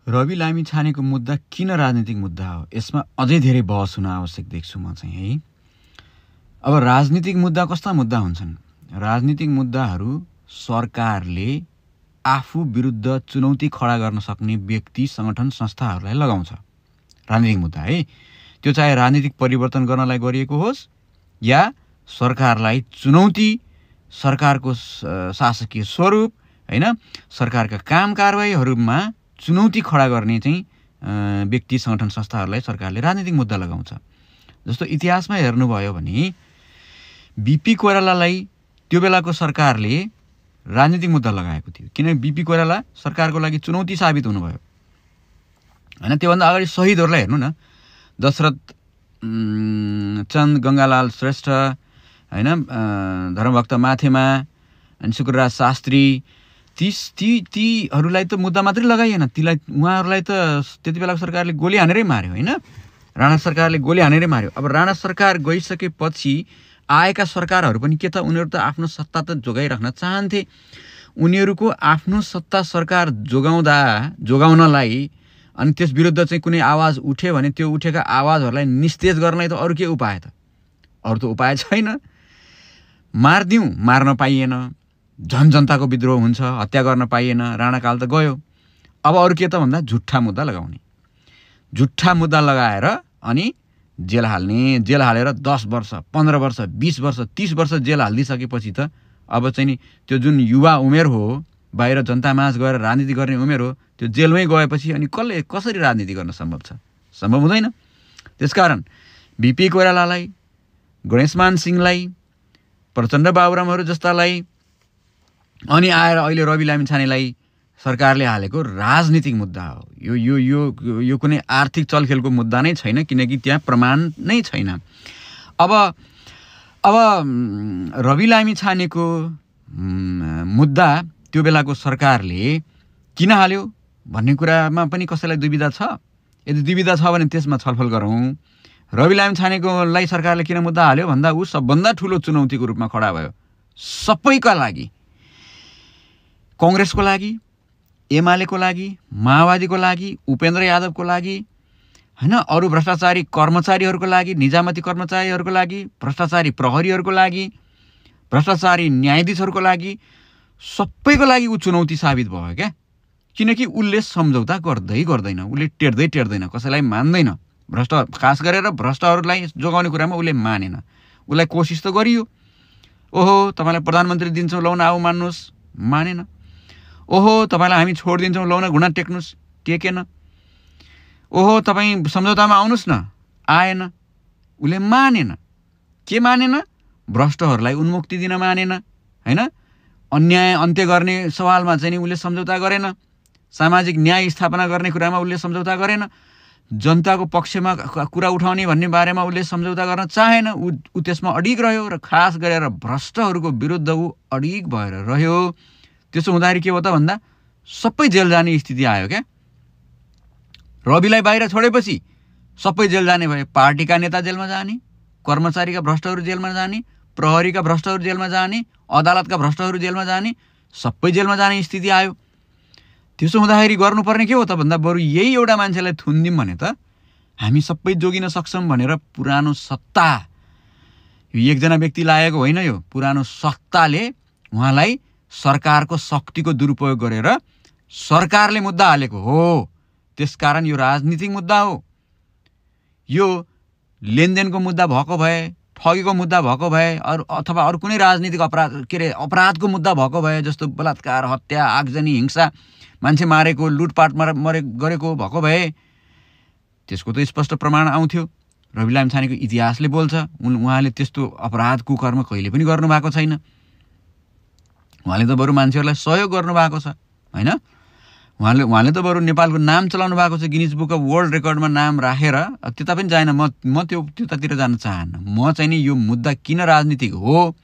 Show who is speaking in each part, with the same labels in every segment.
Speaker 1: रवि लामिछानेको मुद्दा किन राजनीतिक मुद्दा हो? यसमा अझै धेरै बहस हुन आवश्यक देख्छु म चाहिँ है। अब राजनीतिक मुद्दा कस्ता मुद्दा हुन्छन्? राजनीतिक मुद्दाहरू सरकारले आफू विरुद्ध चुनौती खडा गर्न सक्ने व्यक्ति, संगठन, संस्थाहरूलाई लगाउँछ। राजनीतिक मुद्दा है, त्यो चाहे राजनीतिक परिवर्तन गर्नलाई गरिएको होस् या सरकारलाई चुनौती, सरकारको शासकीय स्वरूप हैन, सरकारका काम कारबाहीहरूमा चुनौती खडा गर्ने चाहिँ व्यक्ति, संगठन, संस्थाहरूलाई सरकारले राजनीतिक मुद्दा लगाउँछ। जस्तो इतिहासमा हेर्नुभयो भने बीपी कोइरालालाई त्यो बेलाको सरकारले राजनीतिक मुद्दा लगाएको थियो, किनकि बीपी कोइराला सरकारको लागि चुनौती साबित हुनुभयो हैन। त्योभन्दा अगाडि शहीदहरूलाई हेर्नु न, दशरथ चन्द गङ्गालाल श्रेष्ठ हैन, धर्मभक्त माथेमा अनि शुक्रराज शास्त्री, तीहरूलाई त मुद्दा मात्रै लगाइएन, उहाँहरूलाई त त्यति बेलाको सरकारले गोली हानेरै मार्यो हैन। राणा सरकारले गोली हानेरै मार्यो। अब राणा सरकार गइसकेपछि आएका सरकारहरू पनि के त, उनीहरू त आफ्नो सत्ता त जोगाइराख्न चाहन्थे। उनीहरूको आफ्नो सत्ता सरकार जोगाउनलाई अनि त्यस विरुद्ध चाहिँ कुनै आवाज उठ्यो भने त्यो उठेका आवाजहरूलाई निस्तेज गर्नलाई त अरू के उपाय त? अरू त उपाय छैन। मार्दिउँ, मार्न पाइएन, जनताको विद्रोह हुन्छ, हत्या गर्न पाइएन, राणाकाल त गयो। अब अरू के त भन्दा झुट्टा मुद्दा लगाउने, झुट्टा मुद्दा लगाएर अनि जेल हाल्ने, जेल हालेर 10 वर्ष 15 वर्ष 20 वर्ष 30 वर्ष जेल हालिदिइसकेपछि त अब चाहिँ नि त्यो जुन युवा उमेर हो, बाहिर जनतामाझ गएर राजनीति गर्ने उमेर हो, त्यो जेलमै गएपछि अनि कसरी राजनीति गर्न सम्भव छ? सम्भव हुँदैन। त्यसकारण बीपी कोइरालालाई, गणेशमान सिंहलाई, प्रचण्ड बाबुरामहरू जस्तालाई अनि आएर अहिले रवि लामिछानेलाई सरकारले हालेको राजनीतिक मुद्दा हो। यो कुनै आर्थिक चलखेलको मुद्दा नै छैन, किनकि त्यहाँ प्रमाण नै छैन। अब रवि लामिछानेको मुद्दा त्यो बेलाको सरकारले किन हाल्यो भन्ने कुरामा पनि कसैलाई दुविधा छ? यदि दुविधा छ भने त्यसमा छलफल गरौँ। रवि लामिछानेकोलाई सरकारले किन मुद्दा हाल्यो भन्दा ऊ सबभन्दा ठुलो चुनौतीको रूपमा खडा भयो, सबैका लागि, कांग्रेसको लागि, एमालेको लागि, माओवादीको लागि, उपेन्द्र यादवको लागि हैन, अरू भ्रष्टाचारी कर्मचारीहरूको लागि, निजामती कर्मचारीहरूको लागि, भ्रष्टाचारी प्रहरीहरूको लागि, भ्रष्टाचारी न्यायाधीशहरूको लागि, सबैको लागि ऊ चुनौती साबित भयो क्या। किनकि उसले सम्झौता गर्दैन, उसले टेर्दैन, कसैलाई मान्दैन। खास गरेर भ्रष्टहरूलाई जोगाउने कुरामा उसले मानेन। उसलाई कोसिस त गरियो, ओहो तपाईँलाई प्रधानमन्त्री दिन्छौँ, लौन आऊ मान्नुहोस्, मानेन। ओहो तपाईँलाई हामी छोडिदिन्छौँ, लौन घुँडा टेक्नुहोस्, टेकेन। ओहो तपाईँ सम्झौतामा आउनुहोस् न, आएन। उसले मानेन। के मानेन? भ्रष्टहरूलाई उन्मुक्ति दिन मानेन हैन, अन्याय अन्त्य गर्ने सवालमा चाहिँ नि उसले सम्झौता गरेन, सामाजिक न्याय स्थापना गर्ने कुरामा उसले सम्झौता गरेन, जनताको पक्षमा कुरा उठाउने भन्ने बारेमा उसले सम्झौता गर्न चाहेन। ऊ त्यसमा अडिग रह्यो र खास गरेर भ्रष्टहरूको विरुद्ध ऊ अडिग भएर रह्यो। त्यसो हुँदाखेरि के हो त भन्दा सबै जेल जाने स्थिति आयो क्या। रविलाई बाहिर छोडेपछि सबै जेल जाने भए। पार्टीका नेता जेलमा जाने, कर्मचारीका भ्रष्टहरू जेलमा जाने, प्रहरीका भ्रष्टहरू जेलमा जाने, अदालतका भ्रष्टहरू जेलमा जाने, सबै जेलमा जाने स्थिति आयो। त्यसो हुँदाखेरि गर्नुपर्ने के हो त भन्दा बरु यही एउटा मान्छेलाई थुनिदिउँ भने त हामी सबै जोगिन सक्छौँ भनेर पुरानो सत्ता, यो एकजना व्यक्ति लागेको होइन, यो पुरानो सत्ताले उहाँलाई सरकारको शक्तिको दुरुपयोग गरेर सरकारले मुद्दा हालेको हो। त्यसकारण यो राजनीतिक मुद्दा हो। यो लेनदेनको मुद्दा भएको भए, ठगीको मुद्दा भएको भए, अथवा अरू कुनै राजनीतिक अपराधको मुद्दा भएको भए, जस्तो बलात्कार, हत्या, आगजनी, हिंसा, मान्छे मारेको, लुटपाट गरेको भएको भए त्यसको त स्पष्ट प्रमाण आउँथ्यो। रवि लामिछानेको इतिहासले बोल्छ, उहाँले त्यस्तो अपराध कुकर्म कहिले पनि गर्नुभएको छैन। उहाँले त बरु मान्छेहरूलाई सहयोग गर्नुभएको छ हैन। उहाँले त बरु नेपालको नाम चलाउनु भएको छ, गिनिज बुक अफ वर्ल्ड रेकर्डमा नाम राखेर। त्यता पनि जाएन, म त्यतातिर जान चाहन्न। म चाहिँ नि यो मुद्दा किन राजनीतिक हो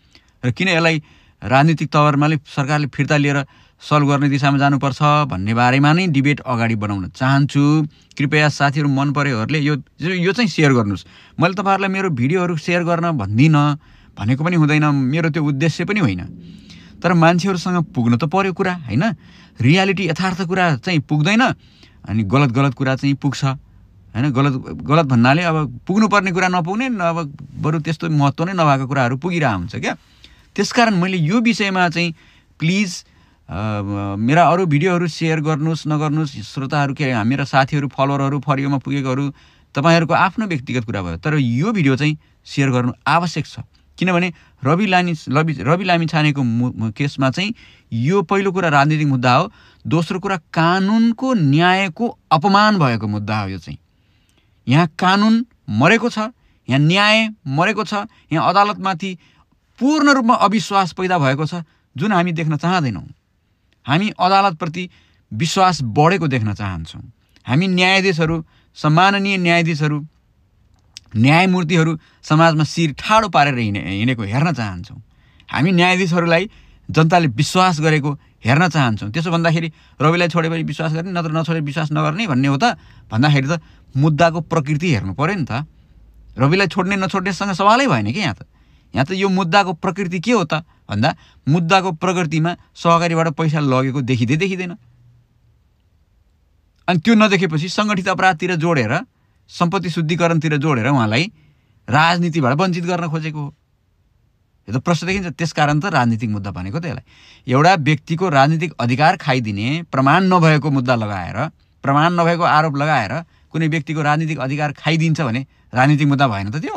Speaker 1: र किन यसलाई राजनीतिक तवरमा सरकारले फिर्ता लिएर सल्भ गर्ने दिशामा जानुपर्छ भन्ने बारेमा नै डिबेट अगाडि बढाउन चाहन्छु। कृपया साथीहरू, मन परेहरूले यो चाहिँ सेयर गर्नुहोस्। मैले तपाईँहरूलाई मेरो भिडियोहरू सेयर गर्न भन्दिनँ भनेको पनि हुँदैन, मेरो त्यो उद्देश्य पनि होइन। तर मान्छेहरूसँग पुग्न त पर्यो कुरा हैन। रियालिटी, यथार्थ कुरा चाहिँ पुग्दैन अनि गलत कुरा चाहिँ पुग्छ हैन। गलत भन्नाले अब पुग्नुपर्ने कुरा नपुग्ने, अब बरु त्यस्तो महत्त्व नै नभएको कुराहरू पुगिरहेको हुन्छ क्या। त्यसकारण मैले यो विषयमा चाहिँ प्लिज मेरा अरू भिडियोहरू सेयर गर्नुहोस् नगर्नुहोस् श्रोताहरू, के मेरा साथीहरू फलोवरहरू फरियोमा पुगेकोहरू तपाईँहरूको आफ्नो व्यक्तिगत कुरा भयो, तर यो भिडियो चाहिँ सेयर गर्नु आवश्यक छ। किनभने रवि लामिछानेको केसमा चाहिँ यो पहिलो कुरा राजनीतिक मुद्दा हो, दोस्रो कुरा कानुनको न्यायको अपमान भएको मुद्दा हो। यो चाहिँ यहाँ कानुन मरेको छ, यहाँ न्याय मरेको छ, यहाँ अदालतमाथि पूर्ण रूपमा अविश्वास पैदा भएको छ, जुन हामी देख्न चाहँदैनौँ। हामी अदालतप्रति विश्वास बढेको देख्न चाहन्छौँ। हामी न्यायाधीशहरू, सम्माननीय न्यायाधीशहरू, न्यायमूर्तिहरू समाजमा शिर ठाडो पारेर हिँडेको हेर्न चाहन्छौँ। हामी न्यायाधीशहरूलाई जनताले विश्वास गरेको हेर्न चाहन्छौँ। त्यसो भन्दाखेरि रविलाई छोडेपछि विश्वास गर्ने, नत्र नछोडे विश्वास नगर्ने भन्ने हो त? भन्दाखेरि त मुद्दाको प्रकृति हेर्नु पऱ्यो नि त। रविलाई छोड्ने नछोड्नेसँग सवालै भएन कि यहाँ त यो मुद्दाको प्रकृति के हो त भन्दा मुद्दाको प्रकृतिमा सहकारीबाट पैसा लगेको देखिँदैन। अनि त्यो नदेखेपछि सङ्गठित अपराधतिर जोडेर, सम्पत्ति शुद्धिकरणतिर जोडेर उहाँलाई राजनीतिबाट वञ्चित गर्न खोजेको हो। यो त प्रश्न देखिन्छ। त्यसकारण त राजनीतिक मुद्दा भनेको त यसलाई एउटा व्यक्तिको राजनीतिक अधिकार खाइदिने, प्रमाण नभएको मुद्दा लगाएर, प्रमाण नभएको आरोप लगाएर कुनै व्यक्तिको राजनीतिक अधिकार खाइदिन्छ भने राजनीतिक मुद्दा भएन त? त्यो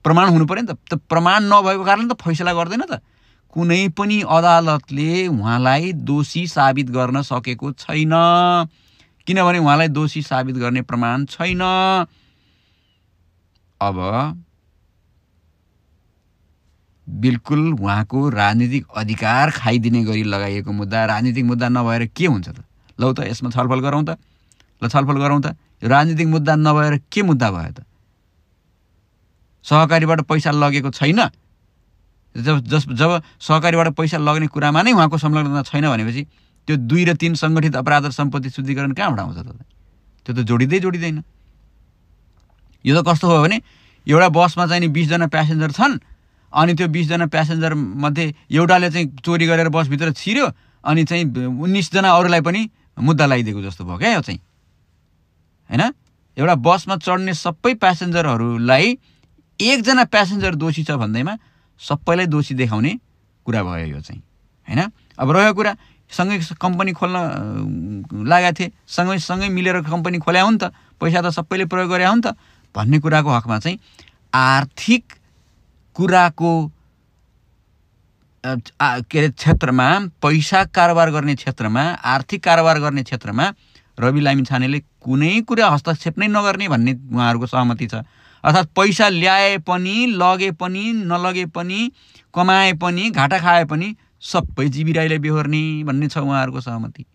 Speaker 1: प्रमाण हुनु पर्यो नि त। प्रमाण नभएको कारण त फैसला गर्दैन त। कुनै पनि अदालतले उहाँलाई दोषी साबित गर्न सकेको छैन, किनभने उहाँलाई दोषी साबित गर्ने प्रमाण छैन। अब बिल्कुल उहाँको राजनीतिक अधिकार खाइदिने गरी लगाइएको मुद्दा राजनीतिक मुद्दा नभएर के हुन्छ त? लौ त यसमा छलफल गरौँ त। छलफल गरौँ त। यो राजनीतिक मुद्दा नभएर के मुद्दा भयो त? सहकारीबाट पैसा लगेको छैन। जब सहकारीबाट पैसा लग्ने कुरामा नै उहाँको संलग्नता छैन भनेपछि त्यो 2 र 3 सङ्गठित अपराध र सम्पत्ति शुद्धिकरण कहाँबाट आउँछ त? त्यो त जोडिँदैन। यो त कस्तो हो भने एउटा बसमा चाहिँ 20 जना प्यासेन्जर छन्, अनि त्यो 20 जना प्यासेन्जर मध्ये एउटाले चाहिँ चोरी गरेर बसभित्र छिर्यो, अनि चाहिँ 19 जना अरूलाई पनि मुद्दा लगाइदिएको जस्तो भयो क्या यो चाहिँ, हैन? एउटा बसमा चढ्ने सबै प्यासेन्जरहरूलाई एकजना प्यासेन्जर दोषी छ भन्दैमा सबैलाई दोषी देखाउने कुरा भयो यो चाहिँ, हैन? अब रह्यो कुरा सँगै कम्पनी खोल्न लागेका थिए, सँगै मिलेर कम्पनी खोल्या हुन् त, पैसा त सबैले प्रयोग गरे हुन् त भन्ने कुराको हकमा चाहिँ आर्थिक कुराको के अरे क्षेत्रमा, पैसा कारोबार गर्ने क्षेत्रमा, आर्थिक कारोबार गर्ने क्षेत्रमा रवि लामिछानेले कुनै कुरा हस्तक्षेप नै नगर्ने भन्ने उहाँहरूको सहमति छ। अर्थात् पैसा ल्याए पनि, लगे पनि, नलगे पनि, कमाए पनि, घाटा खाए पनि सबै जीवी राईले बेहोर्ने भन्ने छ उहाँहरूको सहमति।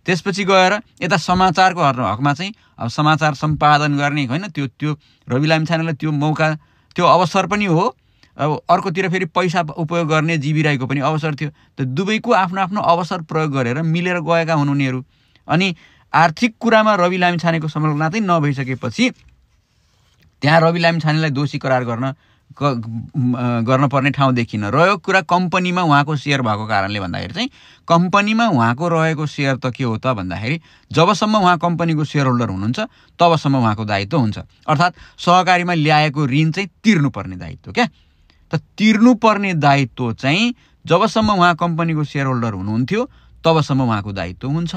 Speaker 1: त्यसपछि गएर यता समाचारको हकमा चाहिँ अब समाचार सम्पादन गर्ने होइन, त्यो रवि लामिछानेलाई त्यो मौका, त्यो अवसर पनि हो। अब अर्कोतिर फेरि पैसा उपयोग गर्ने जीवी राईको पनि अवसर थियो। त दुवैको आफ्नो आफ्नो अवसर प्रयोग गरेर मिलेर गएका हुन् उनीहरू। अनि आर्थिक कुरामा रवि लामिछानेको संलग्नता चाहिँ नभइसकेपछि त्यहाँ रवि लामिछानेलाई दोषी करार गर्न पर्ने ठाउँ देखिन। रह्यो कुरा कम्पनीमा उहाँको सेयर भएको कारणले भन्दाखेरि चाहिँ कम्पनीमा उहाँको रहेको सेयर त के हो त भन्दाखेरि जबसम्म उहाँ कम्पनीको सेयर होल्डर हुनुहुन्छ तबसम्म उहाँको दायित्व हुन्छ। अर्थात् सहकारीमा ल्याएको ऋण चाहिँ तिर्नुपर्ने दायित्व क्या। त तिर्नुपर्ने दायित्व चाहिँ जबसम्म उहाँ कम्पनीको सेयर होल्डर हुनुहुन्थ्यो तबसम्म उहाँको दायित्व हुन्छ।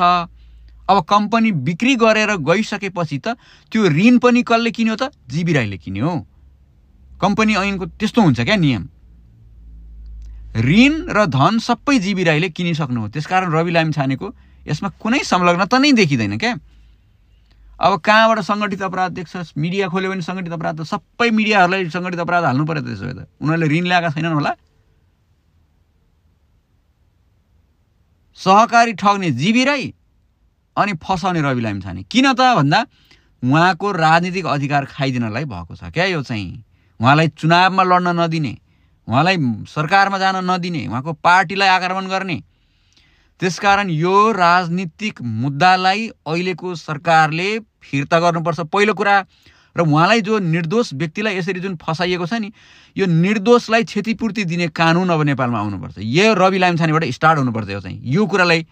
Speaker 1: अब कम्पनी बिक्री गरेर गइसकेपछि त त्यो ऋण पनि कसले किन्यो त? जीवी राईले किन्यो। कम्पनी ऐनको त्यस्तो हुन्छ क्या नियम। ऋण र धन सबै जीवी राईले किनिसक्नु हो। त्यसकारण रवि लामिछानेको यसमा कुनै संलग्नता नै देखिँदैन क्या। अब कहाँबाट सङ्गठित अपराध देख्छ? मिडिया खोल्यो भने सङ्गठित अपराध त सबै मिडियाहरूलाई सङ्गठित अपराध हाल्नु पर्यो त्यसो भए त। उनीहरूले ऋण ल्याएका छैनन् होला? सहकारी ठग्ने जीवी राई अनि फसाउने रवि लामिछाने। किन त भन्दा उहाँको राजनीतिक अधिकार खाइदिनलाई भएको छ क्या यो चाहिँ। उहाँलाई चुनावमा लड्न नदिने, उहाँलाई सरकारमा जान नदिने, उहाँको पार्टीलाई आक्रमण गर्ने। त्यसकारण यो राजनीतिक मुद्दालाई अहिलेको सरकारले फिर्ता गर्नुपर्छ पहिलो कुरा। र उहाँलाई जो निर्दोष व्यक्तिलाई यसरी जुन फसाइएको छ नि, यो निर्दोषलाई क्षतिपूर्ति दिने कानुन अब नेपालमा आउनुपर्छ। यो रवि लामिछानेबाट स्टार्ट हुनुपर्छ। यो चाहिँ यो कुरालाई